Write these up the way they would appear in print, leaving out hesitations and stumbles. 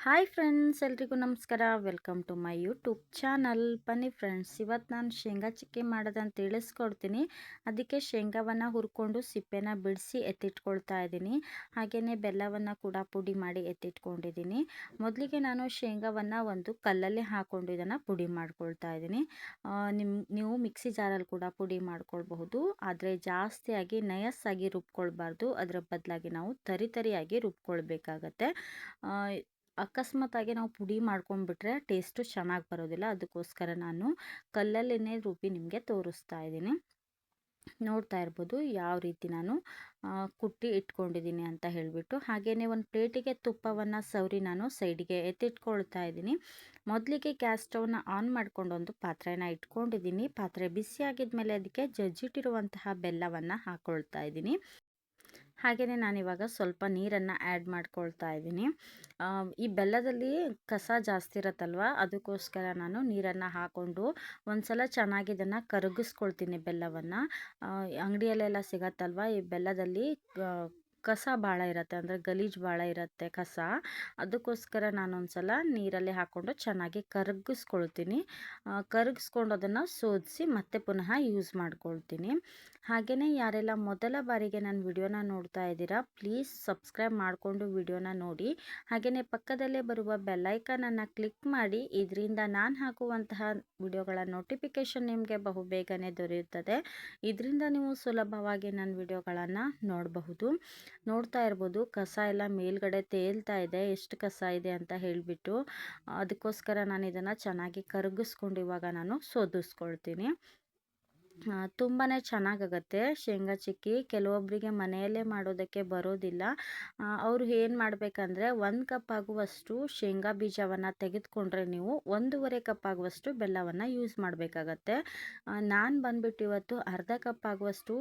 Hi friends, ಎಲ್ರಿಗೂ ನಮಸ್ಕಾರ. Welcome to my YouTube channel. ಬನ್ನಿ ಫ್ರೆಂಡ್ಸ್, ಇವತ್ತು ನಾನು ಶೇಂಗಾ ಚಿಕ್ಕಿ ಮಾಡೋದನ್ನು ತಿಳಿಸ್ಕೊಡ್ತೀನಿ. ಅದಕ್ಕೆ ಶೇಂಗಾವನ್ನು ಹುರ್ಕೊಂಡು ಸಿಪ್ಪೆನ ಬಿಡಿಸಿ ಎತ್ತಿಟ್ಕೊಳ್ತಾ ಇದ್ದೀನಿ. ಹಾಗೆಯೇ ಬೆಲ್ಲವನ್ನು ಕೂಡ ಪುಡಿ ಮಾಡಿ ಎತ್ತಿಟ್ಕೊಂಡಿದ್ದೀನಿ. ಮೊದಲಿಗೆ ನಾನು ಶೇಂಗಾವನ್ನು ಒಂದು ಕಲ್ಲಲ್ಲಿ ಹಾಕ್ಕೊಂಡು ಇದನ್ನು ಪುಡಿ ಮಾಡ್ಕೊಳ್ತಾ ಇದ್ದೀನಿ. ನೀವು ಮಿಕ್ಸಿ ಜಾರಲ್ಲಿ ಕೂಡ ಪುಡಿ ಮಾಡ್ಕೊಳ್ಬಹುದು, ಆದರೆ ಜಾಸ್ತಿಯಾಗಿ ನಯಸ್ಸಾಗಿ ರುಬ್ಕೊಳ್ಬಾರ್ದು. ಅದರ ಬದಲಾಗಿ ನಾವು ತರಿಯಾಗಿ ರುಬ್ಕೊಳ್ಬೇಕಾಗತ್ತೆ. ಅಕಸ್ಮಾತಾಗಿ ನಾವು ಪುಡಿ ಮಾಡ್ಕೊಂಡ್ಬಿಟ್ರೆ ಟೇಸ್ಟು ಚೆನ್ನಾಗಿ ಬರೋದಿಲ್ಲ. ಅದಕ್ಕೋಸ್ಕರ ನಾನು ಕಲ್ಲಲ್ಲೇ ರುಬ್ಬಿ ನಿಮಗೆ ತೋರಿಸ್ತಾ ಇದ್ದೀನಿ. ನೋಡ್ತಾ ಇರ್ಬೋದು ಯಾವ ರೀತಿ ನಾನು ಕುಟ್ಟಿ ಇಟ್ಕೊಂಡಿದ್ದೀನಿ ಅಂತ ಹೇಳಿಬಿಟ್ಟು. ಹಾಗೆಯೇ ಒಂದು ಪ್ಲೇಟಿಗೆ ತುಪ್ಪವನ್ನು ಸವರಿ ನಾನು ಸೈಡಿಗೆ ಎತ್ತಿಟ್ಕೊಳ್ತಾ ಇದ್ದೀನಿ. ಮೊದಲಿಗೆ ಗ್ಯಾಸ್ ಸ್ಟವ್ನ ಆನ್ ಮಾಡ್ಕೊಂಡು ಒಂದು ಪಾತ್ರೆನ ಇಟ್ಕೊಂಡಿದ್ದೀನಿ. ಪಾತ್ರೆ ಬಿಸಿಯಾಗಿದ್ಮೇಲೆ ಅದಕ್ಕೆ ಜಜ್ಜಿಟ್ಟಿರುವಂತಹ ಬೆಲ್ಲವನ್ನು ಹಾಕ್ಕೊಳ್ತಾ ಇದ್ದೀನಿ. ಹಾಗೆಯೇ ನಾನಿವಾಗ ಸ್ವಲ್ಪ ನೀರನ್ನು ಆ್ಯಡ್ ಮಾಡ್ಕೊಳ್ತಾ ಇದ್ದೀನಿ. ಈ ಬೆಲ್ಲದಲ್ಲಿ ಕಸ ಜಾಸ್ತಿ ಇರುತ್ತಲ್ವ, ಅದಕ್ಕೋಸ್ಕರ ನಾನು ನೀರನ್ನು ಹಾಕ್ಕೊಂಡು ಒಂದು ಸಲ ಚೆನ್ನಾಗಿ ಇದನ್ನು ಕರಗಿಸ್ಕೊಳ್ತೀನಿ ಬೆಲ್ಲವನ್ನು. ಅಂಗಡಿಯಲ್ಲೆಲ್ಲ ಸಿಗತ್ತಲ್ವ, ಈ ಬೆಲ್ಲದಲ್ಲಿ ಕಸ ಭಾಳ ಇರುತ್ತೆ, ಅಂದರೆ ಗಲೀಜು ಭಾಳ ಇರುತ್ತೆ ಕಸ. ಅದಕ್ಕೋಸ್ಕರ ನಾನೊಂದು ಸಲ ನೀರಲ್ಲಿ ಹಾಕ್ಕೊಂಡು ಚೆನ್ನಾಗಿ ಕರಗಿಸ್ಕೊಳ್ತೀನಿ. ಕರಗಿಸ್ಕೊಂಡು ಅದನ್ನು ಸೋದಿಸಿ ಮತ್ತೆ ಪುನಃ ಯೂಸ್ ಮಾಡ್ಕೊಳ್ತೀನಿ. ಹಾಗೆಯೇ ಯಾರೆಲ್ಲ ಮೊದಲ ಬಾರಿಗೆ ನನ್ನ ವಿಡಿಯೋನ ನೋಡ್ತಾ ಇದ್ದೀರಾ, ಪ್ಲೀಸ್ ಸಬ್ಸ್ಕ್ರೈಬ್ ಮಾಡಿಕೊಂಡು ವಿಡಿಯೋನ ನೋಡಿ. ಹಾಗೆಯೇ ಪಕ್ಕದಲ್ಲೇ ಬರುವ ಬೆಲ್ಲೈಕನನ್ನು ಕ್ಲಿಕ್ ಮಾಡಿ. ಇದರಿಂದ ನಾನು ಹಾಕುವಂತಹ ವಿಡಿಯೋಗಳ ನೋಟಿಫಿಕೇಷನ್ ನಿಮಗೆ ಬಹುಬೇಗನೆ ದೊರೆಯುತ್ತದೆ. ಇದರಿಂದ ನೀವು ಸುಲಭವಾಗಿ ನನ್ನ ವಿಡಿಯೋಗಳನ್ನು ನೋಡಬಹುದು. ನೋಡ್ತಾ ಇರ್ಬೋದು, ಕಸ ಎಲ್ಲ ಮೇಲ್ಗಡೆ ತೇಲ್ತಾ ಇದೆ, ಎಷ್ಟು ಕಸ ಇದೆ ಅಂತ ಹೇಳಿಬಿಟ್ಟು. ಅದಕ್ಕೋಸ್ಕರ ನಾನು ಇದನ್ನು ಚೆನ್ನಾಗಿ ಕರಗಿಸ್ಕೊಂಡು ಇವಾಗ ನಾನು ಸೋದಿಸ್ಕೊಳ್ತೀನಿ. ತುಂಬಾ ಚೆನ್ನಾಗಾಗತ್ತೆ ಶೇಂಗಾ ಚಿಕ್ಕಿ. ಕೆಲವೊಬ್ಬರಿಗೆ ಮನೆಯಲ್ಲೇ ಮಾಡೋದಕ್ಕೆ ಬರೋದಿಲ್ಲ. ಅವರು ಏನು ಮಾಡಬೇಕಂದ್ರೆ 1 ಕಪ್ ಆಗುವಷ್ಟು ಶೇಂಗಾ ಬೀಜವನ್ನು ತೆಗೆದುಕೊಂಡ್ರೆ ನೀವು 1.5 ಕಪ್ ಆಗುವಷ್ಟು ಬೆಲ್ಲವನ್ನು ಯೂಸ್ ಮಾಡಬೇಕಾಗತ್ತೆ. ನಾನು ಬಂದ್ಬಿಟ್ಟು ಇವತ್ತು ಅರ್ಧ ಕಪ್ ಆಗುವಷ್ಟು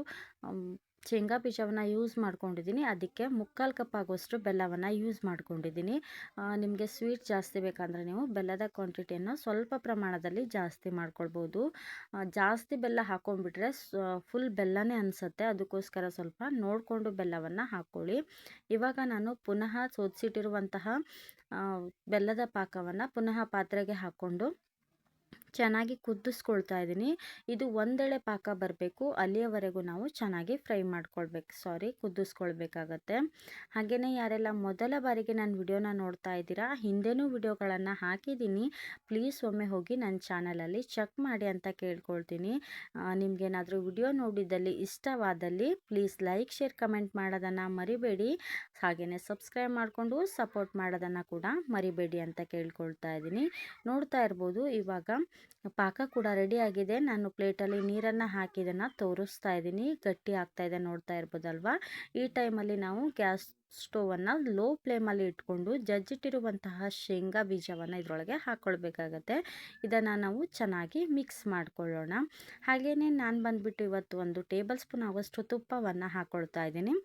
ಶೇಂಗಾ ಬೀಜವನ್ನು ಯೂಸ್ ಮಾಡ್ಕೊಂಡಿದ್ದೀನಿ. ಅದಕ್ಕೆ 3/4 ಕಪ್ ಆಗುವಷ್ಟು ಬೆಲ್ಲವನ್ನು ಯೂಸ್ ಮಾಡ್ಕೊಂಡಿದ್ದೀನಿ. ನಿಮಗೆ ಸ್ವೀಟ್ ಜಾಸ್ತಿ ಬೇಕಂದರೆ ನೀವು ಬೆಲ್ಲದ ಕ್ವಾಂಟಿಟಿಯನ್ನು ಸ್ವಲ್ಪ ಪ್ರಮಾಣದಲ್ಲಿ ಜಾಸ್ತಿ ಮಾಡ್ಕೊಳ್ಬೋದು. ಜಾಸ್ತಿ ಬೆಲ್ಲ ಹಾಕ್ಕೊಂಡ್ಬಿಟ್ರೆ ಫುಲ್ ಬೆಲ್ಲನೇ ಅನಿಸುತ್ತೆ. ಅದಕ್ಕೋಸ್ಕರ ಸ್ವಲ್ಪ ನೋಡಿಕೊಂಡು ಬೆಲ್ಲವನ್ನು ಹಾಕ್ಕೊಳ್ಳಿ. ಇವಾಗ ನಾನು ಪುನಃ ಸೋದಿಸಿಟ್ಟಿರುವಂತಹ ಬೆಲ್ಲದ ಪಾಕವನ್ನು ಪುನಃ ಪಾತ್ರೆಗೆ ಹಾಕ್ಕೊಂಡು ಚೆನ್ನಾಗಿ ಕುದಿಸ್ಕೊಳ್ತಾ ಇದ್ದೀನಿ. ಇದು ಒಂದೆಳೆ ಪಾಕ ಬರಬೇಕು, ಅಲ್ಲಿಯವರೆಗೂ ನಾವು ಚೆನ್ನಾಗಿ ಫ್ರೈ ಮಾಡ್ಕೊಳ್ಬೇಕು, ಕುದಿಸ್ಕೊಳ್ಬೇಕಾಗತ್ತೆ. ಹಾಗೆಯೇ ಯಾರೆಲ್ಲ ಮೊದಲ ಬಾರಿಗೆ ನನ್ನ ವಿಡಿಯೋನ ನೋಡ್ತಾ ಇದ್ದೀರಾ, ಹಿಂದೆನೂ ವಿಡಿಯೋಗಳನ್ನು ಹಾಕಿದ್ದೀನಿ, ಪ್ಲೀಸ್ ಒಮ್ಮೆ ಹೋಗಿ ನನ್ನ ಚಾನಲಲ್ಲಿ ಚೆಕ್ ಮಾಡಿ ಅಂತ ಕೇಳ್ಕೊಳ್ತೀನಿ. ನಿಮಗೇನಾದರೂ ವಿಡಿಯೋ ನೋಡಿದ್ದಲ್ಲಿ ಇಷ್ಟವಾದಲ್ಲಿ ಪ್ಲೀಸ್ ಲೈಕ್, ಶೇರ್, ಕಮೆಂಟ್ ಮಾಡೋದನ್ನು ಮರಿಬೇಡಿ. ಹಾಗೆಯೇ ಸಬ್ಸ್ಕ್ರೈಬ್ ಮಾಡಿಕೊಂಡು ಸಪೋರ್ಟ್ ಮಾಡೋದನ್ನು ಕೂಡ ಮರಿಬೇಡಿ ಅಂತ ಕೇಳ್ಕೊಳ್ತಾ ಇದ್ದೀನಿ. ನೋಡ್ತಾ ಇರ್ಬೋದು, ಇವಾಗ ಪಾಕ ಕೂಡ ರೆಡಿ ಆಗಿದೆ. ನಾನು ಪ್ಲೇಟಲ್ಲಿ ನೀರನ್ನು ಹಾಕಿ ಇದನ್ನು ತೋರಿಸ್ತಾ ಇದ್ದೀನಿ. ಗಟ್ಟಿ ಆಗ್ತಾ ಇದೆ, ನೋಡ್ತಾ ಇರ್ಬೋದಲ್ವಾ. ಈ ಟೈಮಲ್ಲಿ ನಾವು ಗ್ಯಾಸ್ ಸ್ಟೋವನ್ನು ಲೋ ಫ್ಲೇಮಲ್ಲಿ ಇಟ್ಕೊಂಡು ಜಜ್ಜಿಟ್ಟಿರುವಂತಹ ಶೇಂಗಾ ಬೀಜವನ್ನು ಇದರೊಳಗೆ ಹಾಕ್ಕೊಳ್ಬೇಕಾಗತ್ತೆ. ಇದನ್ನು ನಾವು ಚೆನ್ನಾಗಿ ಮಿಕ್ಸ್ ಮಾಡ್ಕೊಳ್ಳೋಣ. ಹಾಗೆಯೇ ನಾನು ಬಂದುಬಿಟ್ಟು ಇವತ್ತು 1 ಟೇಬಲ್ ಸ್ಪೂನ್ ಆಗುವಷ್ಟು ತುಪ್ಪವನ್ನು ಹಾಕ್ಕೊಳ್ತಾ ಇದ್ದೀನಿ.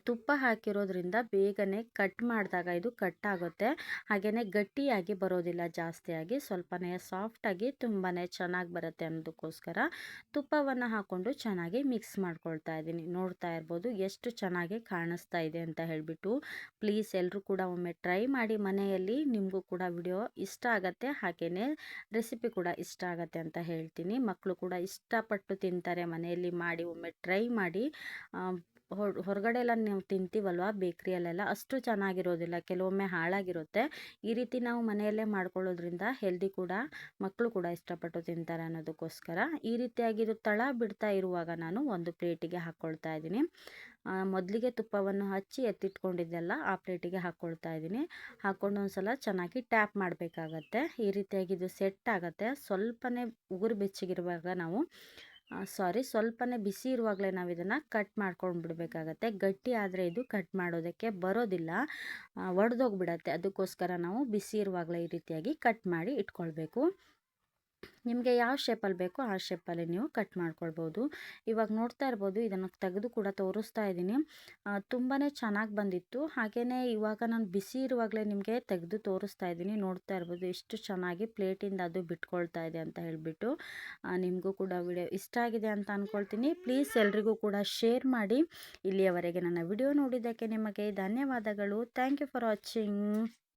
ತುಪ್ಪ ಹಾಕಿರೋದ್ರಿಂದ ಬೇಗನೆ ಕಟ್ ಮಾಡಿದಾಗ ಇದು ಕಟ್ ಆಗುತ್ತೆ. ಹಾಗೆಯೇ ಗಟ್ಟಿಯಾಗಿ ಬರೋದಿಲ್ಲ, ಜಾಸ್ತಿಯಾಗಿ ಸ್ವಲ್ಪನೇ ಸಾಫ್ಟಾಗಿ ತುಂಬಾ ಚೆನ್ನಾಗಿ ಬರುತ್ತೆ ಅನ್ನೋದಕ್ಕೋಸ್ಕರ ತುಪ್ಪವನ್ನು ಹಾಕ್ಕೊಂಡು ಚೆನ್ನಾಗಿ ಮಿಕ್ಸ್ ಮಾಡ್ಕೊಳ್ತಾ ಇದ್ದೀನಿ. ನೋಡ್ತಾ ಇರ್ಬೋದು ಎಷ್ಟು ಚೆನ್ನಾಗಿ ಕಾಣಿಸ್ತಾ ಇದೆ ಅಂತ ಹೇಳಿಬಿಟ್ಟು. ಪ್ಲೀಸ್ ಎಲ್ಲರೂ ಕೂಡ ಒಮ್ಮೆ ಟ್ರೈ ಮಾಡಿ ಮನೆಯಲ್ಲಿ. ನಿಮಗೂ ಕೂಡ ವಿಡಿಯೋ ಇಷ್ಟ ಆಗುತ್ತೆ, ಹಾಗೆಯೇ ರೆಸಿಪಿ ಕೂಡ ಇಷ್ಟ ಆಗುತ್ತೆ ಅಂತ ಹೇಳ್ತೀನಿ. ಮಕ್ಕಳು ಕೂಡ ಇಷ್ಟಪಟ್ಟು ತಿಂತಾರೆ. ಮನೆಯಲ್ಲಿ ಮಾಡಿ ಒಮ್ಮೆ ಟ್ರೈ ಮಾಡಿ. ಹೊರಗಡೆ ಎಲ್ಲ ನಾವು ತಿಂತೀವಲ್ವ, ಬೇಕ್ರಿಯಲ್ಲೆಲ್ಲ ಅಷ್ಟು ಚೆನ್ನಾಗಿರೋದಿಲ್ಲ, ಕೆಲವೊಮ್ಮೆ ಹಾಳಾಗಿರುತ್ತೆ. ಈ ರೀತಿ ನಾವು ಮನೆಯಲ್ಲೇ ಮಾಡ್ಕೊಳ್ಳೋದ್ರಿಂದ ಹೆಲ್ದಿ ಕೂಡ, ಮಕ್ಕಳು ಕೂಡ ಇಷ್ಟಪಟ್ಟು ತಿಂತಾರೆ ಅನ್ನೋದಕ್ಕೋಸ್ಕರ ಈ ರೀತಿಯಾಗಿ ಇದು ತಳ ಬಿಡ್ತಾ ಇರುವಾಗ ನಾನು ಒಂದು ಪ್ಲೇಟಿಗೆ ಹಾಕ್ಕೊಳ್ತಾ ಇದ್ದೀನಿ. ಮೊದಲಿಗೆ ತುಪ್ಪವನ್ನು ಹಚ್ಚಿ ಎತ್ತಿಟ್ಕೊಂಡಿದ್ದೆಲ್ಲ ಆ ಪ್ಲೇಟಿಗೆ ಹಾಕ್ಕೊಳ್ತಾ ಇದ್ದೀನಿ. ಹಾಕ್ಕೊಂಡು ಒಂದು ಸಲ ಚೆನ್ನಾಗಿ ಟ್ಯಾಪ್ ಮಾಡಬೇಕಾಗತ್ತೆ. ಈ ರೀತಿಯಾಗಿ ಇದು ಸೆಟ್ ಆಗುತ್ತೆ. ಸ್ವಲ್ಪನೇ ಉಗುರು ಬೆಚ್ಚಗಿರುವಾಗ ನಾವು ಸ್ವಲ್ಪನೇ ಬಿಸಿ ಇರುವಾಗಲೇ ನಾವು ಇದನ್ನು ಕಟ್ ಮಾಡ್ಕೊಂಡು ಬಿಡಬೇಕಾಗತ್ತೆ. ಗಟ್ಟಿ ಆದರೆ ಇದು ಕಟ್ ಮಾಡೋದಕ್ಕೆ ಬರೋದಿಲ್ಲ, ಒಡೆದೋಗ್ಬಿಡತ್ತೆ. ಅದಕ್ಕೋಸ್ಕರ ನಾವು ಬಿಸಿ ಇರುವಾಗಲೇ ಈ ರೀತಿಯಾಗಿ ಕಟ್ ಮಾಡಿ ಇಟ್ಕೊಳ್ಬೇಕು. ನಿಮಗೆ ಯಾವ ಶೇಪಲ್ಲಿ ಬೇಕೋ ಆ ಶೇಪಲ್ಲಿ ನೀವು ಕಟ್ ಮಾಡ್ಕೊಳ್ಬೋದು. ಇವಾಗ ನೋಡ್ತಾ ಇರ್ಬೋದು, ಇದನ್ನು ತೆಗೆದು ಕೂಡ ತೋರಿಸ್ತಾ ಇದ್ದೀನಿ. ತುಂಬಾ ಚೆನ್ನಾಗಿ ಬಂದಿತ್ತು. ಹಾಗೆಯೇ ಇವಾಗ ನಾನು ಬಿಸಿ ಇರುವಾಗಲೇ ನಿಮಗೆ ತೆಗೆದು ತೋರಿಸ್ತಾ ಇದ್ದೀನಿ. ನೋಡ್ತಾ ಇರ್ಬೋದು ಎಷ್ಟು ಚೆನ್ನಾಗಿ ಪ್ಲೇಟಿಂದ ಅದು ಬಿಟ್ಕೊಳ್ತಾ ಇದೆ ಅಂತ ಹೇಳಿಬಿಟ್ಟು. ನಿಮಗೂ ಕೂಡ ವಿಡಿಯೋ ಇಷ್ಟ ಆಗಿದೆ ಅಂತ ಅಂದ್ಕೊಳ್ತೀನಿ. ಪ್ಲೀಸ್ ಎಲ್ರಿಗೂ ಕೂಡ ಶೇರ್ ಮಾಡಿ. ಇಲ್ಲಿಯವರೆಗೆ ನನ್ನ ವಿಡಿಯೋ ನೋಡಿದ್ದಕ್ಕೆ ನಿಮಗೆ ಧನ್ಯವಾದಗಳು. Thank you for watching.